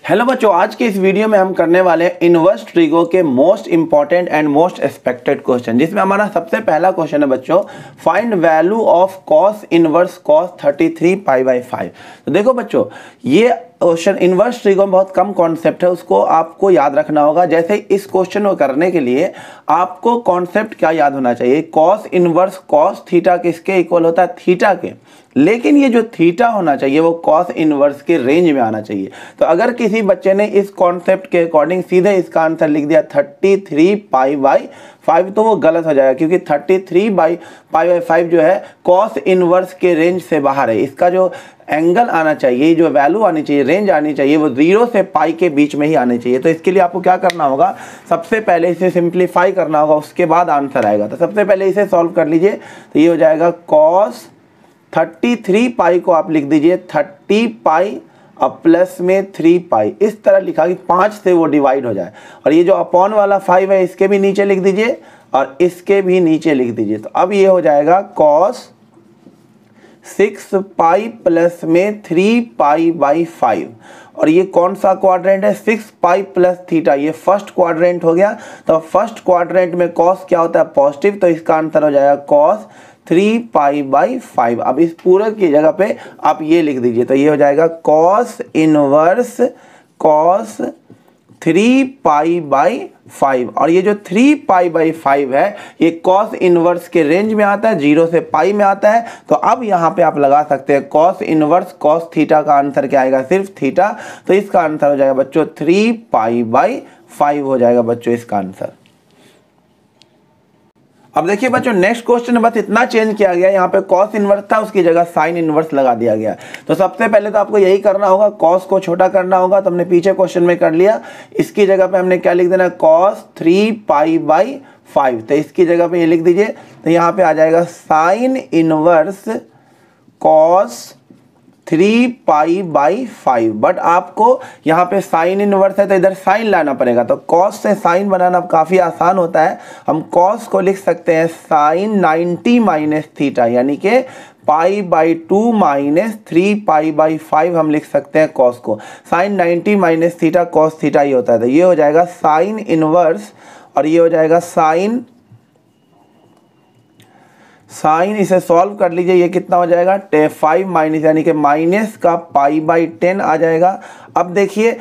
Hello बच्चों, आज के इस वीडियो में हम करने वाले हैं इनवर्स ट्रिगो के most important and most expected question, जिसमें हमारा सबसे पहला क्वेश्चन है बच्चों, find value of cos inverse cos 33 pi by 5। तो देखो बच्चों, ये क्वेश्चन इनवर्स ट्रिगो में बहुत कम कॉन्सेप्ट है, उसको आपको याद रखना होगा। जैसे इस क्वेश्चन को करने के लिए आपको कॉन्सेप्ट क्या याद होना चाहिए, कॉस इनवर्स कॉस थीटा किसके इक्वल होता है, थीटा के। लेकिन ये जो थीटा होना चाहिए वो कॉस इनवर्स के रेंज में आना चाहिए। तो अगर किसी बच्चे ने इस कॉन्सेप्ट के अकॉर्डिंग सीधे इसका आंसर लिख दिया 33 पाई बाई 5, तो वो गलत हो जाएगा, क्योंकि 33 पाई बाई 5 जो है कॉस इनवर्स के रेंज से बाहर है। इसका जो एंगल आना चाहिए, जो वैल्यू आनी चाहिए, रेंज आनी चाहिए, वो 0 से पाई के बीच में ही आनी चाहिए। तो इसके लिए आपको क्या करना होगा, सबसे पहले इसे सिंप्लीफाई करना होगा, उसके बाद आंसर आएगा। तो सबसे पहले इसे सॉल्व कर लीजिए। तो ये हो जाएगा कॉस 33 पाई को आप लिख दीजिए 30 पाई अब प्लस में 3 पाई, इस तरह लिखा कि 5 से वो डिवाइड हो जाए। और ये जो अपॉन वाला 5 है इसके भी नीचे लिख दीजिए और इसके भी नीचे लिख दीजिए। तो अब ये हो जाएगा कॉस 6 पाई प्लस में 3 पाई बाई 5। और ये कौन सा क्वाड्रेंट है, 6 पाई प्लस थीटा, ये फर्स्ट क्वाड्रेंट हो गया। तो फर्स्ट क्वाड्रेंट में कॉस क्या होता है, पॉजिटिव, तो इसका आंसर हो जाएगा कॉस 3 पाई बाई 5। अब इस पूरे की जगह पे आप ये लिख दीजिए। तो ये हो जाएगा cos inverse cos 3 pi by 5। और ये जो 3 पाई बाई 5 है ये कॉस इनवर्स के रेंज में आता है, 0 से पाई में आता है। तो अब यहाँ पे आप लगा सकते हैं कॉस इनवर्स कॉस थीटा का आंसर क्या आएगा, सिर्फ थीटा। तो इसका आंसर हो जाएगा बच्चों 3 पाई बाई 5 हो जाएगा बच्चों इसका आंसर। अब देखिए बच्चों, नेक्स्ट क्वेश्चन में बस इतना चेंज किया गया, यहाँ पे कॉस इनवर्स था उसकी जगह साइन इनवर्स लगा दिया गया। तो सबसे पहले तो आपको यही करना होगा, कॉस को छोटा करना होगा। तो हमने पीछे क्वेश्चन में कर लिया, इसकी जगह पे हमने क्या लिख देना, कॉस 3 पाई बाई 5। तो इसकी जगह पे ये लिख दीजिए। तो यहाँ पे आ जाएगा sine inverse cos 3 pi by 5। But आपको यहाँ पे साइन इनवर्स है तो इधर साइन लाना पड़ेगा। तो कॉस से साइन बनाना काफ़ी आसान होता है। हम कॉस को लिख सकते हैं साइन 90 माइनस थीटा, यानी कि pi by 2 minus 3 pi by 5 हम लिख सकते हैं कॉस को। Sine 90 minus theta cos theta ही होता है। तो ये हो जाएगा साइन इनवर्स और ये हो जाएगा साइन इसे सॉल्व कर लीजिए। ये कितना हो जाएगा 5 माइनस, यानी कि माइनस का पाई बाई 10 आ जाएगा। अब देखिए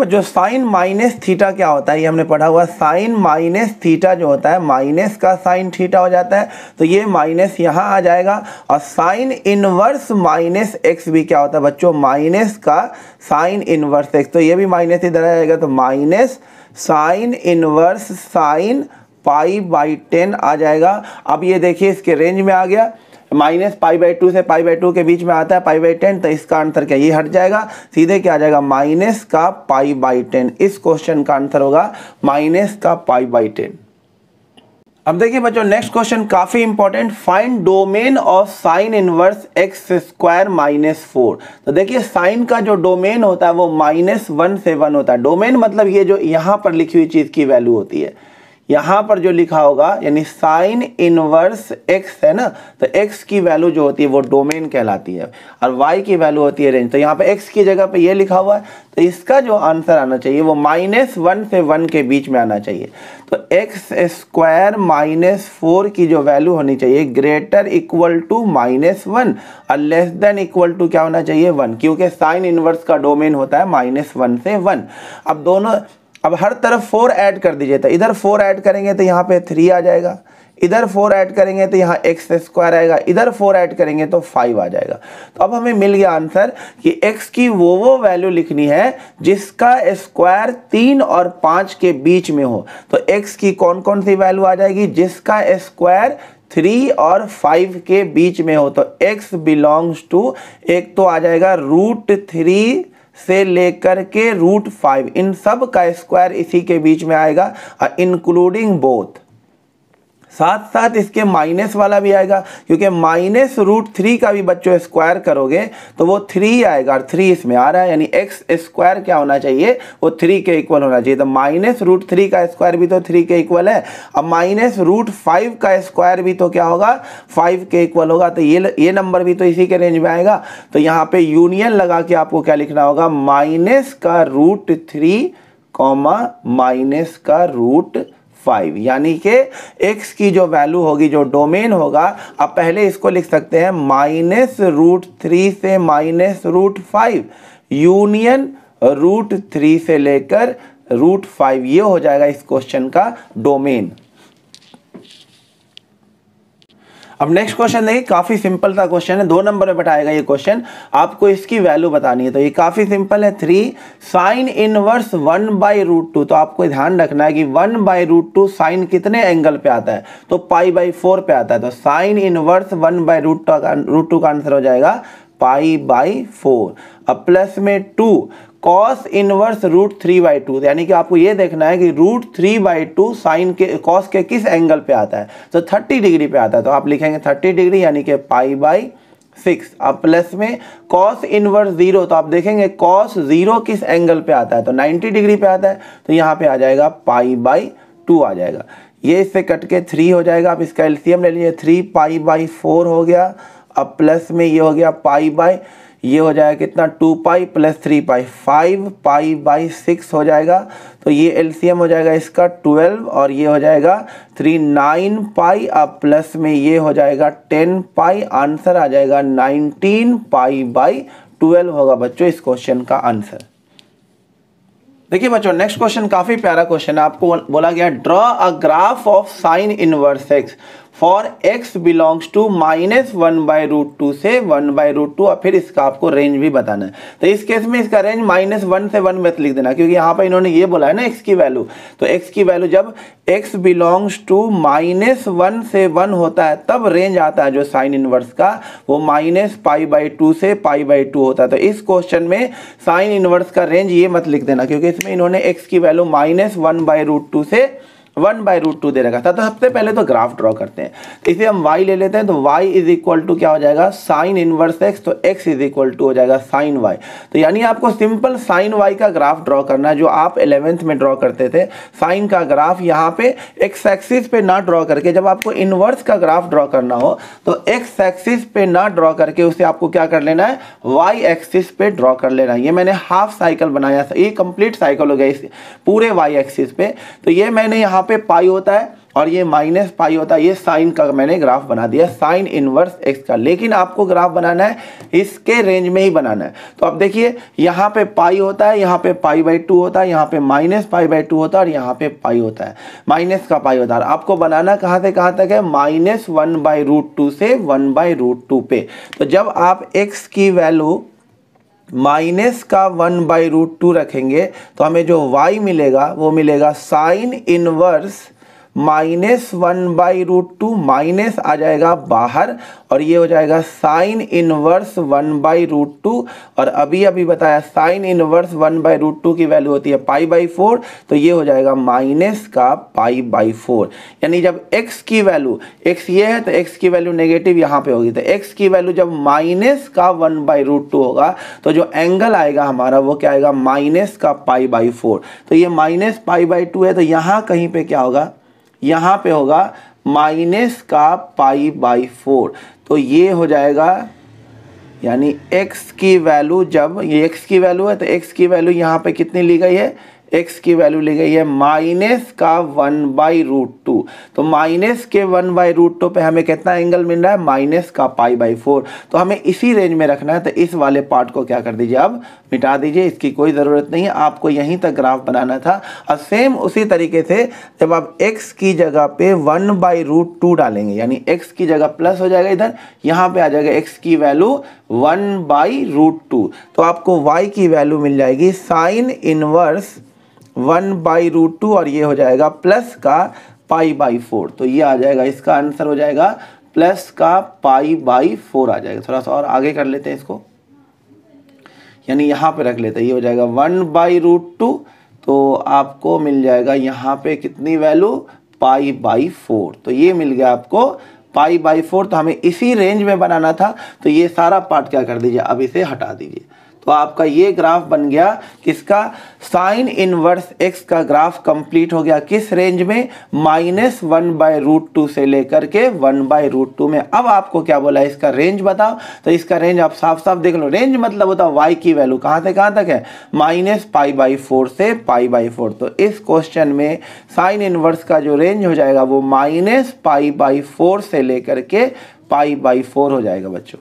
जो साइन माइनस थीटा क्या होता है, ये हमने पढ़ा हुआ, साइन माइनस थीटा जो होता है माइनस का साइन थीटा हो जाता है। तो ये माइनस यहाँ आ जाएगा। और साइन इनवर्स माइनस एक्स भी क्या होता है बच्चों, माइनस का साइन इनवर्स एक्स। तो ये भी माइनस इधर आ जाएगा। तो minus sine inverse sine pi by 10 आ जाएगा। अब ये देखिए इसके रेंज में आ गया, माइनस पाई बाई 2 से पाई बाई 2 के बीच में आता है पाई बाई 10। तो इसका आंसर क्या, ये हट जाएगा, सीधे क्या आ जाएगा, माइनस का पाई बाई 10। इस क्वेश्चन का आंसर होगा माइनस का पाई बाई 10। अब देखिए बच्चों, नेक्स्ट क्वेश्चन काफी important, find domain of sine inverse x square minus 4। तो देखिए साइन का जो डोमेन होता है वो -1 से 1 होता है। डोमेन मतलब ये जो यहाँ पर लिखी हुई चीज की वैल्यू होती है, यहाँ पर जो लिखा होगा, यानी साइन इनवर्स एक्स है ना, तो एक्स की वैल्यू जो होती है वो डोमेन कहलाती है और वाई की वैल्यू होती है रेंज। तो यहाँ पे एक्स की जगह पे ये लिखा हुआ है, तो इसका जो आंसर आना चाहिए वो -1 से 1 के बीच में आना चाहिए। तो एक्स स्क्वायर -4 की जो वैल्यू होनी चाहिए ग्रेटर इक्वल टू -1 और लेस देन इक्वल टू क्या होना चाहिए, 1, क्योंकि साइन इनवर्स का डोमेन होता है -1 से 1। अब हर तरफ 4 ऐड कर दीजिए। तो इधर 4 ऐड करेंगे तो यहाँ पे 3 आ जाएगा, इधर 4 ऐड करेंगे तो यहाँ एक्स स्क्वायर आएगा, इधर 4 ऐड करेंगे तो 5 आ जाएगा। तो अब हमें मिल गया आंसर कि एक्स की वो वैल्यू लिखनी है जिसका स्क्वायर 3 और 5 के बीच में हो। तो एक्स की कौन कौन सी वैल्यू आ जाएगी, जिसका स्क्वायर 3 और 5 के बीच में हो। तो एक्स बिलोंग्स टू, एक तो आ जाएगा √3 से लेकर के √5, इन सब का स्क्वायर इसी के बीच में आएगा, इंक्लूडिंग बोथ साथ साथ इसके माइनस वाला भी आएगा, क्योंकि -√3 का भी बच्चों स्क्वायर करोगे तो वो 3 आएगा और 3 इसमें आ रहा है, यानी एक्स स्क्वायर क्या होना चाहिए, वो 3 के इक्वल होना चाहिए। तो -√3 का स्क्वायर भी तो 3 के इक्वल है, अब -√5 का स्क्वायर भी तो क्या होगा, 5 के इक्वल होगा। तो ये नंबर भी तो इसी के रेंज में आएगा। तो यहाँ पे यूनियन लगा के आपको क्या लिखना होगा, -√3 -√5, यानी कि x की जो वैल्यू होगी, जो डोमेन होगा, अब पहले इसको लिख सकते हैं -√3 से -√5 यूनियन √3 से लेकर √5, ये हो जाएगा इस क्वेश्चन का डोमेन। अब नेक्स्ट क्वेश्चन देखिए, काफी सिंपल सा क्वेश्चन है, 2 नंबर में बताएगा ये क्वेश्चन, आपको इसकी वैल्यू बतानी है। तो ये काफी सिंपल है, 3 sin इनवर्स 1/√2। तो आपको ध्यान रखना है कि 1/√2 साइन कितने एंगल पे आता है, तो π/4 पे आता है। तो sin इनवर्स 1/√2 का आंसर हो जाएगा π/4। अब प्लस में 2 cos इनवर्स √3/2, यानी कि आपको ये देखना है कि √3/2 साइन के cos के किस एंगल पे आता है, तो 30 डिग्री पे आता है। तो आप लिखेंगे 30 डिग्री, यानी कि π/6। अब प्लस में cos इनवर्स 0, तो आप देखेंगे cos 0 किस एंगल पे आता है, तो 90 डिग्री पे आता है। तो यहाँ पे आ जाएगा π/2 आ जाएगा। ये इससे कट के 3 हो जाएगा। आप इसका एलसीएम ले लीजिए, 3 π/4 हो गया। अब प्लस में ये हो गया ये हो जाएगा कितना, 2π + 3π, 5π/6 हो जाएगा। तो ये एलसीएम हो जाएगा इसका 12, और ये हो जाएगा 3 9π। अब प्लस में ये हो जाएगा 10π, आंसर आ जाएगा 19π/12 होगा बच्चों इस क्वेश्चन का आंसर। देखिए बच्चों, नेक्स्ट क्वेश्चन काफी प्यारा क्वेश्चन है। आपको बोला गया draw a graph of sine inverse x for x belongs to -1/√2 से 1/√2, और फिर इसका आपको रेंज भी बताना है। तो इस केस में इसका रेंज -1 से 1 में लिख देना, क्योंकि यहाँ पर इन्होंने ये बोला है ना x की वैल्यू। तो x की वैल्यू जब x बिलोंग्स टू -1 से 1 होता है, तब रेंज आता है जो साइन इनवर्स का, वो -π/2 से π/2 होता है। तो इस क्वेश्चन में साइन इनवर्स का रेंज ये मत लिख देना, क्योंकि इसमें इन्होंने x की वैल्यू -1/√2 से 1/√2 दे रखा था। तो सबसे पहले तो ग्राफ ड्रॉ करते हैं। तो इसे हम y ले लेते हैं, तो y = क्या हो जाएगा, साइन इनवर्स x, तो x = हो जाएगा साइन y। तो यानी आपको सिंपल साइन y का ग्राफ ड्रॉ करना है, जो आप 11th में ड्रॉ करते थे। साइन का ग्राफ यहाँ पे x एक्सिस पे ना ड्रॉ करके, जब आपको इनवर्स का ग्राफ ड्रॉ करना हो तो x एक्सिस पे ना ड्रॉ करके उसे आपको क्या कर लेना है, y एक्सिस पे ड्रॉ कर लेना है। ये मैंने हाफ साइकिल बनाया था, ये कंप्लीट साइकिल हो गया इस पूरे y एक्सिस पे। तो ये मैंने यहाँ पे पाई होता है और ये -π होता है, ये साइन का मैंने ग्राफ बना दिया, साइन इनवर्स x का। लेकिन आपको ग्राफ बनाना है इसके रेंज में ही बनाना है। तो अब देखिए, यहाँ पे पाई होता है, यहाँ पे π/2 होता है, यहाँ पे -π/2 होता है, और यहाँ पे पाई होता है, माइनस का पाई होता है। आपको बनाना कहाँ से कहाँ तक है, -1/√2 से 1/√2 पे। तो जब आप x की वैल्यू -1/√2 रखेंगे, तो हमें जो y मिलेगा वो मिलेगा साइन इनवर्स -1/√2, माइनस आ जाएगा बाहर, और ये हो जाएगा साइन इनवर्स 1/√2। और अभी बताया साइन इनवर्स 1/√2 की वैल्यू होती है π/4, तो ये हो जाएगा माइनस का π/4। यानी जब x की वैल्यू, x ये है तो x की वैल्यू नेगेटिव यहाँ पे होगी, तो x की वैल्यू जब माइनस का 1/√2 होगा, तो जो एंगल आएगा हमारा वो क्या आएगा, माइनस का π/4। तो ये -π/2 है, तो यहाँ कहीं पे क्या होगा, यहाँ पे होगा माइनस का π/4। तो ये हो जाएगा, यानी x की वैल्यू, जब ये x की वैल्यू है तो x की वैल्यू यहाँ पे कितनी ली गई है, x की वैल्यू ली गई है माइनस का 1/√2। तो माइनस के 1/√2 पे हमें कितना एंगल मिल रहा है, माइनस का π/4। तो हमें इसी रेंज में रखना है। तो इस वाले पार्ट को क्या कर दीजिए, अब मिटा दीजिए, इसकी कोई ज़रूरत नहीं है, आपको यहीं तक ग्राफ बनाना था। और सेम उसी तरीके से जब आप x की जगह पे 1/√2 डालेंगे, यानी x की जगह प्लस हो जाएगा, इधर यहाँ पे आ जाएगा x की वैल्यू 1/√2, तो आपको y की वैल्यू मिल जाएगी साइन इनवर्स 1/√2, और ये हो जाएगा प्लस का π/4। तो ये आ जाएगा, इसका आंसर हो जाएगा प्लस का π/4 आ जाएगा। थोड़ा सा और आगे कर लेते हैं इसको, यानी यहाँ पे रख लेते हैं, ये हो जाएगा 1/√2, तो आपको मिल जाएगा यहाँ पे कितनी वैल्यू, π/4। तो ये मिल गया आपको π/4। तो हमें इसी रेंज में बनाना था, तो ये सारा पार्ट क्या कर दीजिए, अब इसे हटा दीजिए। तो आपका ये ग्राफ बन गया किसका, साइन इनवर्स x का ग्राफ कंप्लीट हो गया किस रेंज में, -1/√2 से लेकर के 1/√2 में। अब आपको क्या बोला, इसका रेंज बताओ। तो इसका रेंज आप साफ साफ देख लो, रेंज मतलब होता है y की वैल्यू कहाँ से कहाँ तक है, -π/4 से π/4। तो इस क्वेश्चन में साइन इनवर्स का जो रेंज हो जाएगा वो -π/4 से लेकर के π/4 हो जाएगा बच्चों।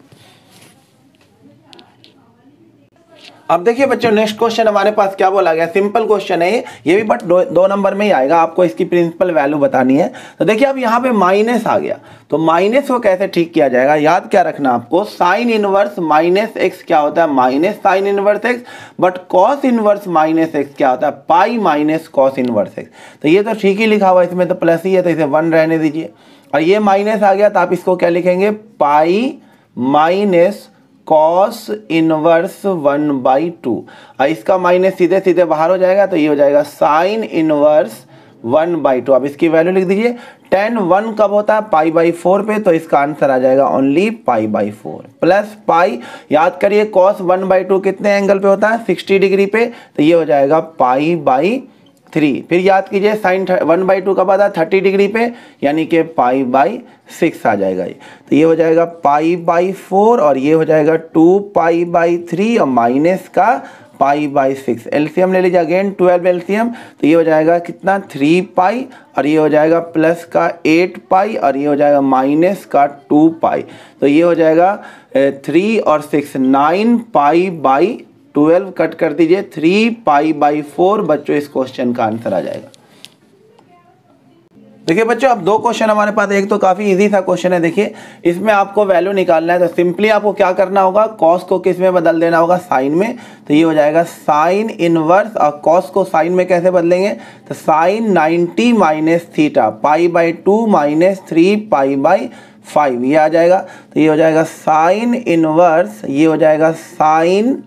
अब देखिए बच्चों नेक्स्ट क्वेश्चन हमारे पास क्या बोला गया, सिंपल क्वेश्चन है ये भी, बट 2 नंबर में ही आएगा, आपको इसकी प्रिंसिपल वैल्यू बतानी है। तो देखिए अब यहाँ पे माइनस आ गया, तो माइनस को कैसे ठीक किया जाएगा, याद क्या रखना आपको, साइन इनवर्स -x क्या होता है, minus sign inverse x, but cos inverse -x क्या होता है, pi minus cos inverse x। तो ये तो ठीक ही लिखा हुआ, इसमें तो प्लस ही है, तो इसे 1 रहने दीजिए। और ये माइनस आ गया तो आप इसको क्या लिखेंगे, पाई माइनस कॉस इनवर्स 1/2। और इसका माइनस सीधे सीधे बाहर हो जाएगा, तो ये हो जाएगा साइन इनवर्स 1/2। अब इसकी वैल्यू लिख दीजिए, tan 1 कब होता है, π/4 पे, तो इसका आंसर आ जाएगा ओनली π/4 प्लस पाई। याद करिए cos 1/2 कितने एंगल पे होता है, 60 डिग्री पे, तो ये हो जाएगा π/3। फिर याद कीजिए साइन 1/2 कब आता है, 30 डिग्री पे, यानी कि π/6 आ जाएगा ये। तो ये हो जाएगा π/4 और ये हो जाएगा 2π/3 और माइनस का π/6। एलसीएम ले लीजिए अगेन 12 एलसीएम, तो ये हो जाएगा कितना 3π और ये हो जाएगा प्लस का 8π और ये हो जाएगा माइनस का 2π। तो ये हो जाएगा 3 और 6 9π/12 कट कर दीजिए, 3π/4 बच्चों इस क्वेश्चन का आंसर आ जाएगा। देखिए बच्चों अब 2 क्वेश्चन हमारे पास, एक तो काफी इजी सा क्वेश्चन है, देखिए इसमें आपको वैल्यू निकालना है। तो सिंपली आपको क्या करना होगा, कॉस को किस में बदल देना होगा, साइन में। तो ये हो जाएगा साइन इनवर्स, और कॉस को साइन में कैसे बदलेंगे, तो साइन 90 माइनस थीटा π/2 माइनस 3π/5 ये आ जाएगा। तो ये हो जाएगा साइन इनवर्स, ये हो जाएगा साइन,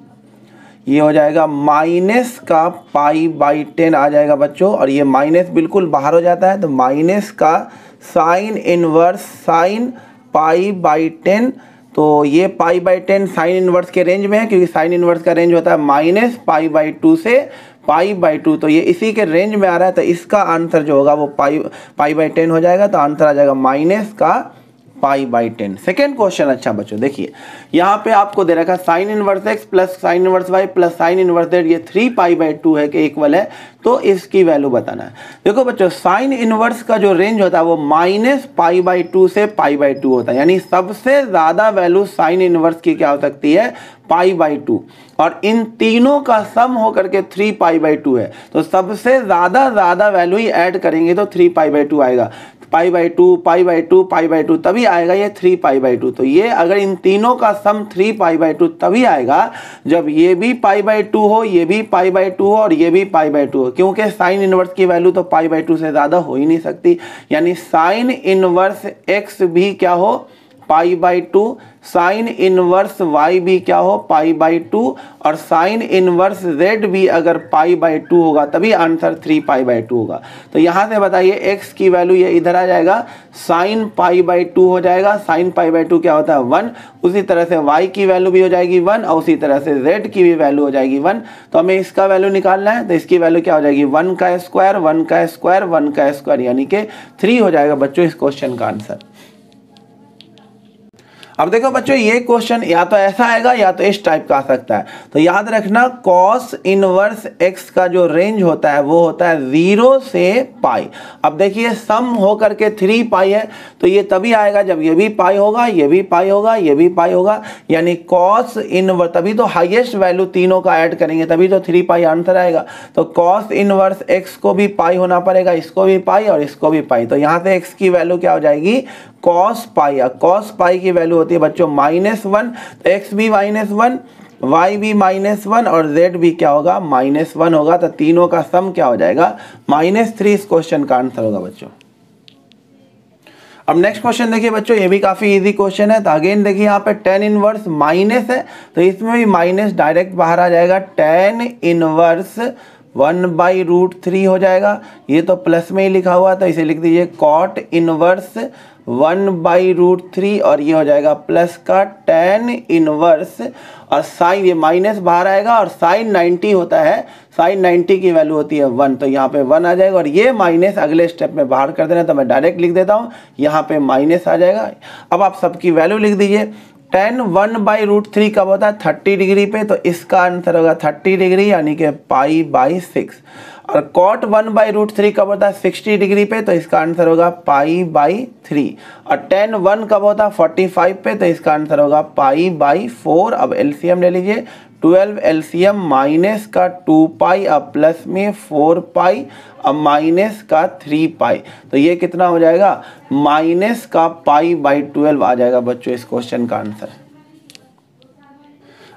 ये हो जाएगा माइनस का π/10 आ जाएगा बच्चों, और ये माइनस बिल्कुल बाहर हो जाता है, तो माइनस का साइन इनवर्स साइन π/10। तो ये π/10 साइन इनवर्स के रेंज में है, क्योंकि साइन इनवर्स का रेंज होता है -π/2 से π/2, तो ये इसी के रेंज में आ रहा है। तो इसका आंसर जो होगा वो π/10 हो जाएगा, तो आंसर आ जाएगा माइनस का π/10। सेकेंड क्वेश्चन, अच्छा बच्चों देखिए यहाँ पे आपको दे रखा sign inverse x plus sine inverse y plus sine inverse z, ये 3π/2 है कि इक्वल है, तो इसकी वैल्यू बताना है। देखो बच्चों साइन इनवर्स का जो रेंज होता है वो -π/2 से π/2 होता है, यानी सबसे ज्यादा वैल्यू साइन इनवर्स की क्या हो सकती है, π/2, और इन तीनों का सम होकर के 3π/2 है। तो सबसे ज्यादा वैल्यू ही ऐड करेंगे तो 3π/2 आएगा, π/2 तभी आएगा ये 3π/2। तो ये अगर इन तीनों का सम 3π/2 तभी आएगा जब ये भी π/2 हो, ये भी π/2 हो और ये भी π/2 हो, क्योंकि साइन इनवर्स की वैल्यू तो π/2 से ज्यादा हो ही नहीं सकती। यानी साइन इनवर्स x भी क्या हो, π/2, साइन इनवर्स y भी क्या हो, π/2, और साइन इनवर्स z भी अगर π/2 होगा तभी आंसर 3π/2 होगा। तो यहाँ से बताइए x की वैल्यू ये इधर आ जाएगा, साइन π/2 हो जाएगा, साइन π/2 क्या होता है 1, उसी तरह से y की वैल्यू भी हो जाएगी 1 और उसी तरह से z की भी वैल्यू हो जाएगी 1। तो हमें इसका वैल्यू निकालना है, तो इसकी वैल्यू क्या हो जाएगी 1 का स्क्वायर 1 का स्क्वायर 1 का स्क्वायर, यानी कि 3 हो जाएगा बच्चों इस क्वेश्चन का आंसर। अब देखो बच्चों ये क्वेश्चन या तो ऐसा आएगा या तो इस टाइप का आ सकता है। तो याद रखना कॉस इनवर्स x का जो रेंज होता है वो होता है 0 से पाई। अब देखिए सम होकर के 3π है, तो ये तभी आएगा जब ये भी पाई होगा, ये भी पाई होगा, ये भी पाई होगा, यानी कॉस इनवर्स, तभी तो हाईएस्ट वैल्यू तीनों का ऐड करेंगे तभी तो 3π आंसर आएगा। तो कॉस इनवर्स x को भी पाई होना पड़ेगा, इसको भी पाई और इसको भी पाई। तो यहाँ से x की वैल्यू क्या हो जाएगी, कॉस पाई। कॉस पाई की वैल्यू होती है बच्चों -1, तो x भी -1, y भी -1 और z भी क्या होगा, -1 होगा। तो तीनों का सम क्या हो जाएगा, -3 इस क्वेश्चन का आंसर होगा बच्चों। अब नेक्स्ट क्वेश्चन देखिए बच्चों, ये भी काफी इजी क्वेश्चन है। तो अगेन देखिए यहाँ पे tan इनवर्स माइनस है, तो इसमें भी माइनस डायरेक्ट बाहर आ जाएगा, tan इनवर्स 1/√3 हो जाएगा। ये तो प्लस में ही लिखा हुआ तो इसे लिख दीजिए कॉट इनवर्स 1/√3 और ये हो जाएगा प्लस का tan इनवर्स और साइन, ये माइनस बाहर आएगा और साइन 90 होता है, साइन 90 की वैल्यू होती है 1, तो यहाँ पे 1 आ जाएगा और ये माइनस अगले स्टेप में बाहर कर देना, तो मैं डायरेक्ट लिख देता हूँ, यहाँ पे माइनस आ जाएगा। अब आप सबकी वैल्यू लिख दीजिए। tan 1/√3 कब होता है 30 डिग्री पे, तो इसका आंसर होगा 30 डिग्री यानी कि π/6। और cot 1/√3 कब होता है 60 डिग्री पे, तो इसका आंसर होगा π/3। और tan 1 कब होता है 45 पे, तो इसका आंसर होगा π/4। अब एलसीएम ले लीजिए, 12 एलसीएम माइनस का 2π अब प्लस में 4π अब माइनस का 3π, तो ये कितना हो जाएगा माइनस का π/12 आ जाएगा बच्चों इस क्वेश्चन का आंसर।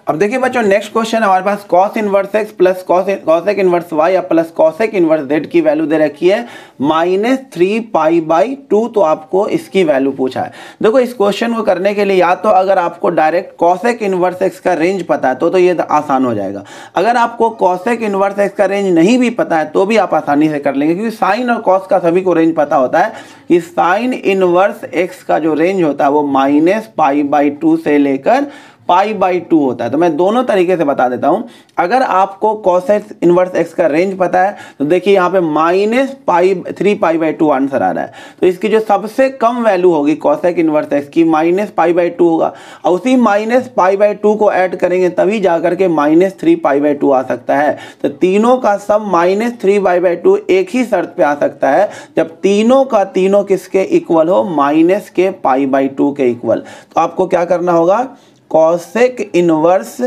अब देखिए बच्चों नेक्स्ट क्वेश्चन हमारे पास cos inverse x plus cosec inverse y या प्लस cosec इनवर्स z की वैल्यू दे रखी है -3π/2, तो आपको इसकी वैल्यू पूछा है। देखो इस क्वेश्चन को करने के लिए या तो अगर आपको डायरेक्ट cosec इनवर्स x का रेंज पता है तो ये आसान हो जाएगा। अगर आपको cosec इनवर्स x का रेंज नहीं भी पता है तो भी आप आसानी से कर लेंगे, क्योंकि साइन और cos का सभी को रेंज पता होता है कि साइन इनवर्स x का जो रेंज होता है वो -π/2 से लेकर π/2 होता है। तो मैं दोनों तरीके से बता देता हूं। अगर आपको cosec इनवर्स x का रेंज पता है तो देखिए यहाँ पे -3π/2 आंसर आ रहा है, तो इसकी जो सबसे कम वैल्यू होगी cosec इनवर्स x की -π/2 होगा, और उसी -π/2 को ऐड करेंगे तभी जाकर के -3π/2 आ सकता है। तो तीनों का सम -3π/2 एक ही शर्त पे आ सकता है, जब तीनों का तीनों किसके इक्वल हो -π/2 के इक्वल। तो आपको क्या करना होगा, cosec इनवर्स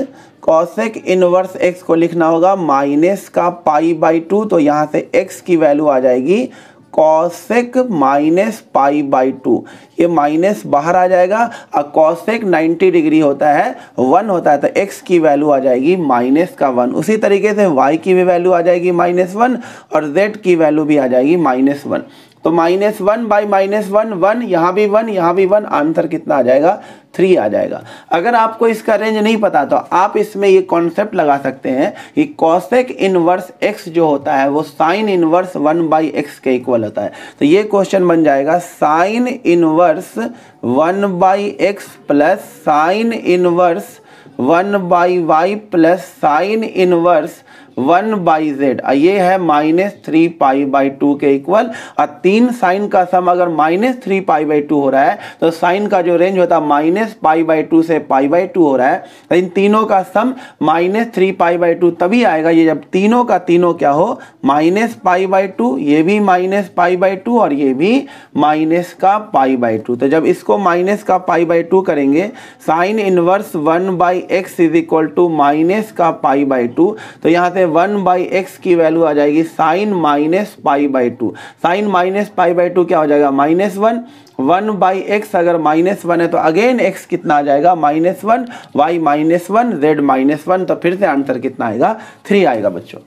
x को लिखना होगा माइनस का π/2, तो यहाँ से x की वैल्यू आ जाएगी cosec -π/2, ये माइनस बाहर आ जाएगा और cosec 90 डिग्री होता है 1 होता है, तो x की वैल्यू आ जाएगी -1। उसी तरीके से y की भी वैल्यू आ जाएगी -1 और z की वैल्यू भी आ जाएगी -1। तो -1/-1 1, यहाँ भी 1 यहाँ भी 1, आंसर कितना आ जाएगा 3 आ जाएगा। अगर आपको इसका रेंज नहीं पता तो आप इसमें ये कॉन्सेप्ट लगा सकते हैं कि cosec इनवर्स x जो होता है वो साइन इनवर्स 1/x के इक्वल होता है। तो ये क्वेश्चन बन जाएगा sign inverse 1/x plus sine inverse 1/y plus sine inverse 1/z, ये है -3π/2 के इक्वल। और 3 साइन का सम अगर -3π/2 हो रहा है तो साइन का जो रेंज होता है -π/2 से π/2 हो रहा है, तो इन तीनों का सम -3π/2 तभी आएगा ये जब तीनों का तीनों क्या हो -π/2, ये भी -π/2 और ये भी -π/2। तो जब इसको -π/2 करेंगे sine inverse 1/x is equal to -π/2, तो यहाँ से 1/x की वैल्यू आ जाएगी साइन -π/2। साइन -π/2 क्या हो जाएगा -1, 1/x अगर -1 है तो अगेन x कितना आ जाएगा -1, y -1, z -1, तो फिर से आंसर कितना आएगा 3 आएगा बच्चों।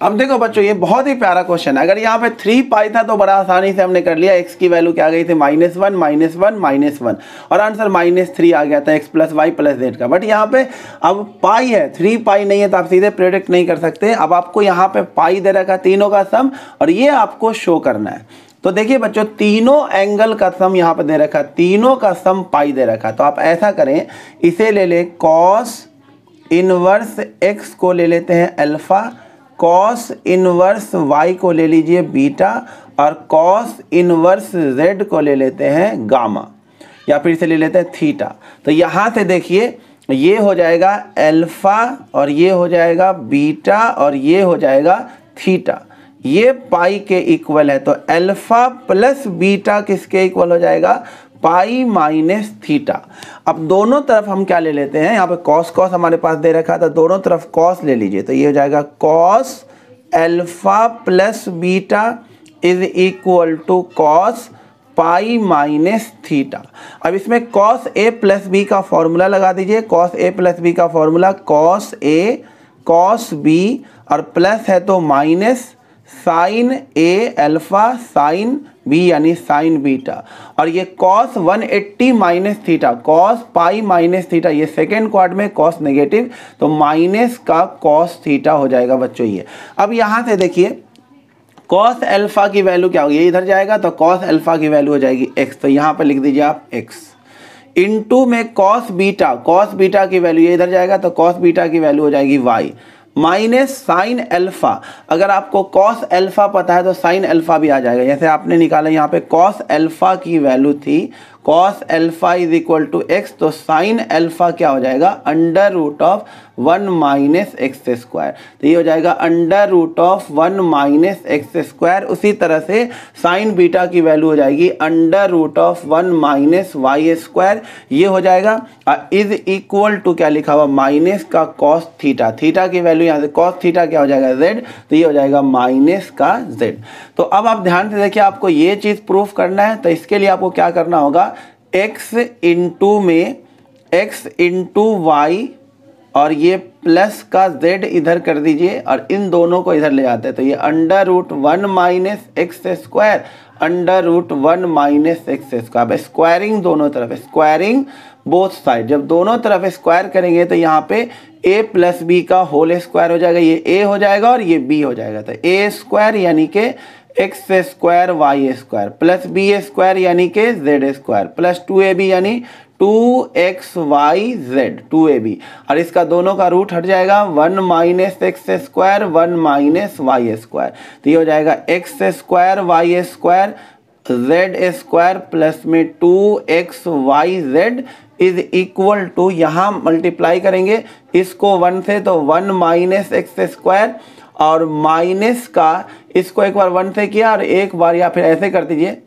अब देखो बच्चों ये बहुत ही प्यारा क्वेश्चन है। अगर यहाँ पे 3π था तो बड़ा आसानी से हमने कर लिया, x की वैल्यू क्या आ गई थी -1 -1 -1 और आंसर -3 आ गया था x plus y plus z का। बट यहाँ पे अब पाई है, 3π नहीं है तो आप सीधे प्रेडिक्ट नहीं कर सकते। अब आपको यहाँ पे पाई दे रखा तीनों का सम और ये आपको शो करना है। तो देखिए बच्चों तीनों एंगल का सम यहाँ पे दे रखा, तीनों का सम पाई दे रखा। तो आप ऐसा करें, इसे ले लें cos इनवर्स x को ले लेते हैं अल्फा, cos इनवर्स y को ले लीजिए बीटा और cos इनवर्स z को ले लेते हैं गामा, या फिर इसे ले लेते हैं थीटा। तो यहाँ से देखिए ये हो जाएगा अल्फा और ये हो जाएगा बीटा और ये हो जाएगा थीटा, ये पाई के इक्वल है। तो अल्फा प्लस बीटा किसके इक्वल हो जाएगा पाई माइनस थीटा। अब दोनों तरफ हम क्या ले लेते हैं, यहाँ पे कॉस कॉस हमारे पास दे रखा था, दोनों तरफ कॉस ले लीजिए। तो ये हो जाएगा cos alpha plus beta is equal to cos pi minus theta. अब इसमें कॉस ए प्लस बी का फॉर्मूला लगा दीजिए। कॉस ए प्लस बी का formula cos A cos B और प्लस है तो minus sine A alpha sine B यानी साइन बीटा, और ये cos 180 minus theta, cos pi minus theta, ये सेकेंड क्वाड में कॉस नेगेटिव, तो माइनस का कॉस थीटा हो जाएगा बच्चों ये। अब यहाँ से देखिए कॉस अल्फा की वैल्यू क्या होगी, ये इधर जाएगा तो कॉस अल्फा की वैल्यू हो जाएगी एक्स, तो यहाँ पर लिख दीजिए आप एक्स, इनटू में कॉस बीटा की वैल्यू, ये इधर जाएगा तो कॉस बीटा की वैल्यू हो जाएगी वाई, माइनस साइन अल्फा, अगर आपको कॉस अल्फा पता है तो साइन अल्फा भी आ जाएगा। जैसे आपने निकाला यहाँ पे कॉस अल्फा की वैल्यू थी cos alpha is equal to x, तो साइन अल्फा क्या हो जाएगा under root of 1 minus x square, तो ये हो जाएगा under root of 1 minus x square. उसी तरह से साइन बीटा की वैल्यू हो जाएगी under root of 1 minus y square, ये हो जाएगा इज इक्वल टू क्या लिखा हुआ माइनस का कॉस थीटा, थीटा की वैल्यू यहाँ से कॉस थीटा क्या हो जाएगा जेड, तो ये हो जाएगा माइनस का जेड। तो अब आप ध्यान से देखिए आपको ये चीज़ प्रूफ करना है, तो इसके लिए आपको क्या करना होगा x इंटू में x इंटू वाई और ये प्लस का z इधर कर दीजिए और इन दोनों को इधर ले जाते हैं, तो ये under root 1 minus x square under root 1 minus x square, squaring दोनों तरफ, स्क्वायरिंग बोथ साइड, जब दोनों तरफ स्क्वायर करेंगे तो यहाँ पे a प्लस बी का होल स्क्वायर हो जाएगा, ये a हो जाएगा और ये b हो जाएगा, तो a स्क्वायर यानी कि x square y square plus b square यानी कि जेड स्क्वायर प्लस 2ab यानी 2xyz 2ab, और इसका दोनों का रूट हट जाएगा 1 minus x square 1 minus y square, तो ये हो जाएगा x square y square z square plus में 2xyz इज इक्वल टू, यहाँ मल्टीप्लाई करेंगे इसको 1 से तो 1 माइनस एक्स स्क्वायर और माइनस का इसको एक बार 1 से किया और एक बार या फिर ऐसे कर दीजिए,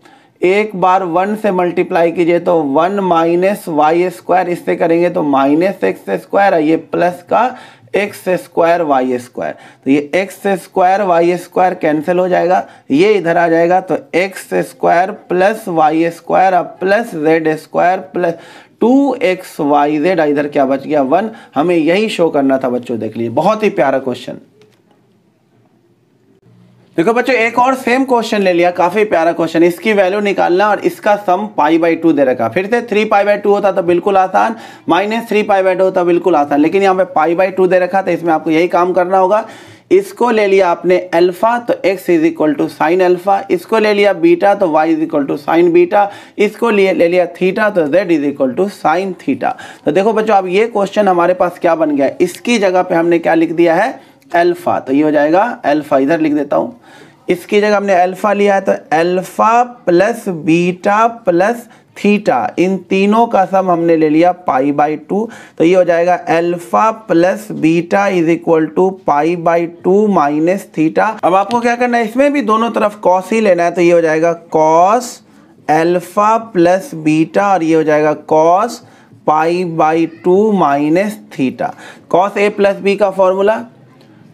एक बार 1 से मल्टीप्लाई कीजिए तो 1 माइनस वाई स्क्वायर, इससे करेंगे तो माइनस एक्स स्क्वायर, ये प्लस का एक्स स्क्वायर वाई स्क्वायर, तो ये x square y square cancel हो जाएगा, ये इधर आ जाएगा तो x square plus y square अब plus z square plus 2xyz, इधर क्या बच गया 1, हमें यही शो करना था बच्चों। देख लीजिए बहुत ही प्यारा क्वेश्चन। देखो बच्चों एक और सेम क्वेश्चन ले लिया, काफी प्यारा क्वेश्चन, इसकी वैल्यू निकालना और इसका सम π/2 दे रखा, फिर से 3π/2 होता तो बिल्कुल आसान, माइनस 3π/2 होता बिल्कुल आसान, लेकिन यहाँ पे π/2 दे रखा था, इसमें आपको यही काम करना होगा। इसको ले लिया आपने अल्फा तो x is equal to sine alpha, इसको ले लिया बीटा तो y is equal to sine beta, इसको ले लिया थीटा तो z is equal to sine theta. तो देखो बच्चों अब ये क्वेश्चन हमारे पास क्या बन गया, इसकी जगह पे हमने क्या लिख दिया है अल्फा, तो ये हो जाएगा अल्फा, इधर लिख देता हूँ, इसकी जगह हमने अल्फा लिया है तो alpha plus beta plus theta, इन तीनों का सम हमने ले लिया π/2, तो ये हो जाएगा alpha plus beta is equal to π/2 minus theta. अब आपको क्या करना है, इसमें भी दोनों तरफ कॉस ही लेना है, तो ये हो जाएगा कॉस अल्फा प्लस बीटा और ये हो जाएगा cos π/2 minus theta. Cos A plus B का formula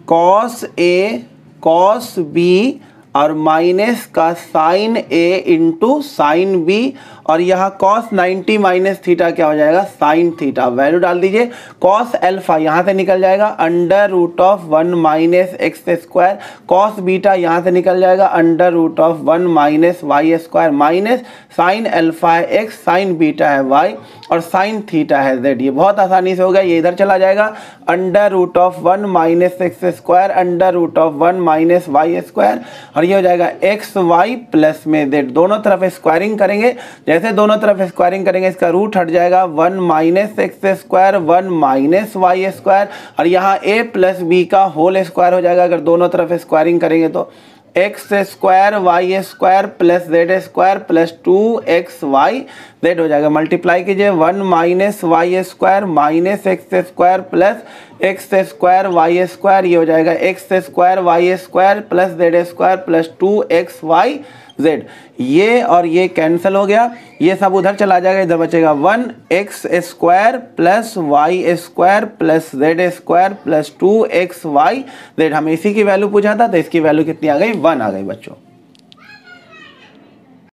cos A cos B और माइनस का साइन ए इंटू साइन बी, और यहाँ कॉस 90 माइनस थीटा क्या हो जाएगा साइन थीटा, वैल्यू डाल दीजिए, कॉस अल्फा यहाँ से निकल जाएगा under root of 1 minus x square, cos beta यहाँ से निकल जाएगा under root of 1 minus y square, minus sine alpha है एक्स, साइन बीटा है वाई और साइन थीटा है जेड, ये बहुत आसानी से हो गया, ये इधर चला जाएगा under root of 1 minus x square under root of 1 minus y square, और ये हो जाएगा एक्स वाई प्लस में जेड, दोनों तरफ स्क्वायरिंग करेंगे, जैसे दोनों तरफ स्क्वायरिंग करेंगे इसका रूट हट जाएगा 1 minus x square 1 minus y square, और यहाँ ए प्लस बी का होल स्क्वायर हो जाएगा, अगर दोनों तरफ स्क्वायरिंग करेंगे तो x square y square plus z square plus 2xyz हो जाएगा, मल्टीप्लाई कीजिए 1 minus y square minus x square plus x square y square, ये हो जाएगा x square y square plus z square plus 2xyz, ये और ये कैंसिल हो गया, ये सब उधर चला जाएगा, इधर बचेगा 1x square plus y square plus z square plus 2xyz, हमें इसी की वैल्यू पूछा था तो इसकी वैल्यू कितनी आ गई 1 आ गई बच्चों।